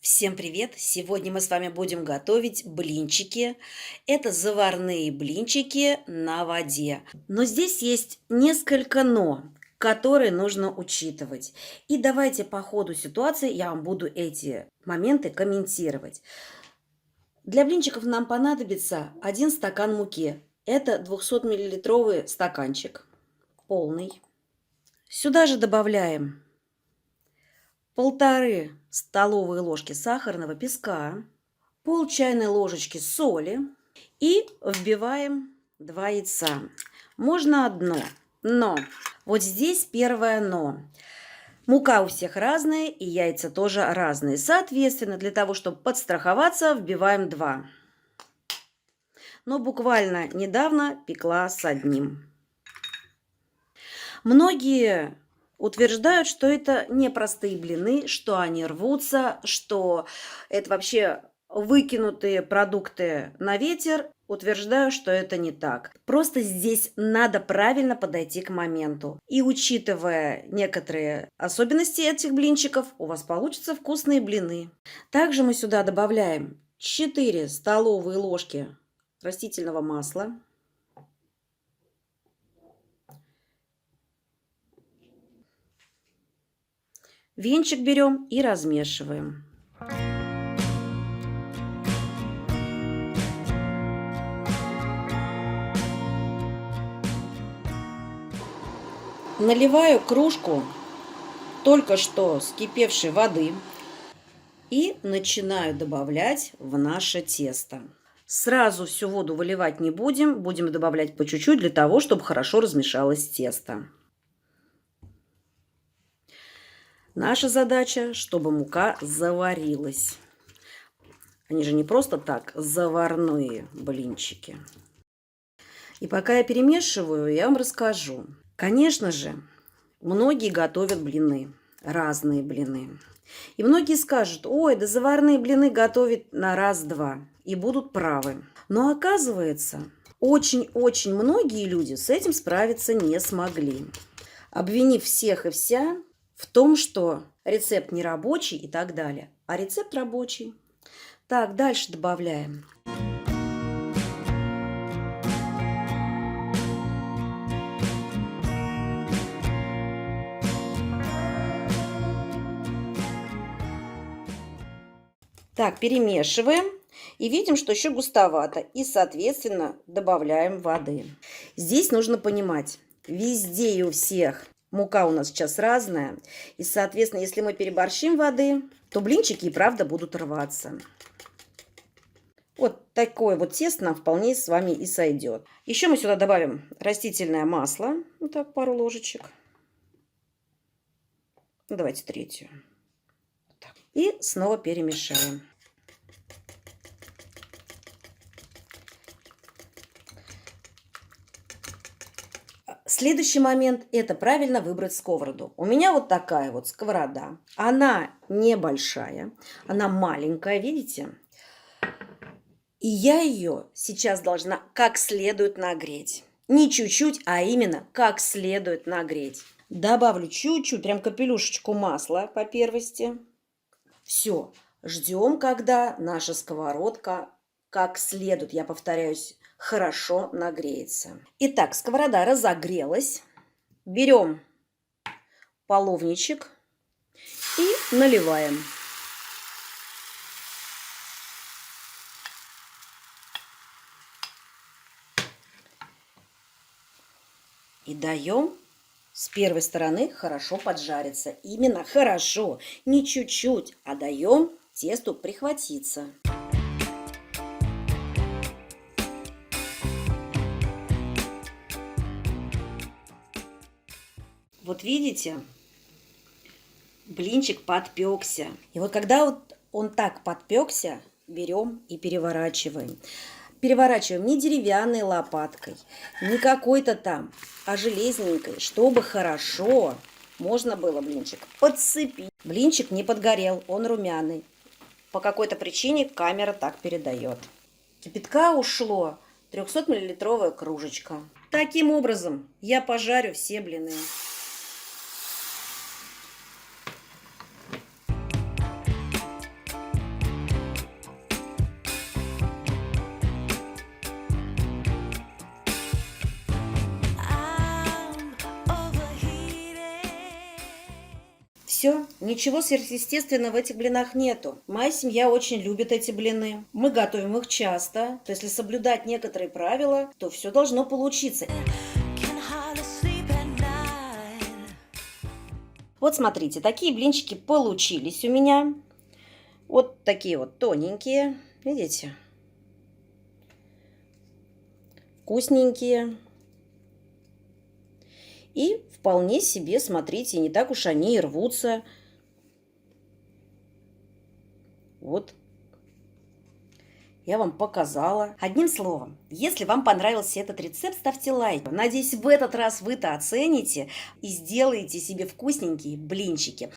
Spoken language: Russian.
Всем привет! Сегодня мы с вами будем готовить блинчики. Это заварные блинчики на воде. Но здесь есть несколько «но», которые нужно учитывать. И давайте по ходу ситуации я вам буду эти моменты комментировать. Для блинчиков нам понадобится 1 стакан муки. Это 200-миллилитровый стаканчик, полный. Сюда же добавляем 1,5 столовые ложки сахарного песка, пол чайной ложечки соли и вбиваем 2 яйца. Можно одно, но вот здесь первое но. Мука у всех разная и яйца тоже разные. Соответственно, для того, чтобы подстраховаться, вбиваем 2. Но буквально недавно пекла с одним. Многие утверждают, что это непростые блины, что они рвутся, что это вообще выкинутые продукты на ветер. Утверждаю, что это не так. Просто здесь надо правильно подойти к моменту. И учитывая некоторые особенности этих блинчиков, у вас получатся вкусные блины. Также мы сюда добавляем 4 столовые ложки растительного масла. Венчик берем и размешиваем. Наливаю кружку только что вскипевшей воды и начинаю добавлять в наше тесто. Сразу всю воду выливать не будем, будем добавлять по чуть-чуть для того, чтобы хорошо размешалось тесто. Наша задача, чтобы мука заварилась. Они же не просто так заварные блинчики. И пока я перемешиваю, я вам расскажу. Конечно же, многие готовят блины, разные блины. И многие скажут: ой, да заварные блины готовят на раз-два. И будут правы. Но оказывается, очень-очень многие люди с этим справиться не смогли, обвинив всех и вся в том, что рецепт не рабочий и так далее. А рецепт рабочий. Так, дальше добавляем. Так, перемешиваем. И видим, что еще густовато. И, соответственно, добавляем воды. Здесь нужно понимать, везде и у всех мука у нас сейчас разная. И, соответственно, если мы переборщим воды, то блинчики и правда будут рваться. Вот такое вот тесто нам вполне с вами и сойдет. Еще мы сюда добавим растительное масло. Вот так, пару ложечек. Давайте третью. И снова перемешаем. Следующий момент – это правильно выбрать сковороду. У меня вот такая вот сковорода. Она небольшая, она маленькая, видите? И я ее сейчас должна как следует нагреть. Не чуть-чуть, а именно как следует нагреть. Добавлю чуть-чуть, прям капелюшечку масла по первости. Все, ждем, когда наша сковородка как следует, я повторяюсь, хорошо нагреется. Итак, сковорода разогрелась. Берем половничек и наливаем. И даем с первой стороны хорошо поджариться. Именно хорошо, не чуть-чуть, а даем тесту прихватиться. Вот видите, блинчик подпекся. И вот когда вот он так подпекся, берем и переворачиваем. Переворачиваем не деревянной лопаткой, не какой-то там, а железненькой, чтобы хорошо можно было блинчик подцепить. Блинчик не подгорел, он румяный. По какой-то причине камера так передает. Кипятка ушло 300-миллилитровая кружечка. Таким образом я пожарю все блины. Все, ничего сверхъестественного в этих блинах нету. Моя семья очень любит эти блины. Мы готовим их часто. То есть, если соблюдать некоторые правила, то все должно получиться. Вот смотрите, такие блинчики получились у меня. Вот такие вот тоненькие. Видите? Вкусненькие. И вполне себе, смотрите, не так уж они и рвутся. Вот. Я вам показала. Одним словом, если вам понравился этот рецепт, ставьте лайк. Надеюсь, в этот раз вы-то оцените и сделаете себе вкусненькие блинчики.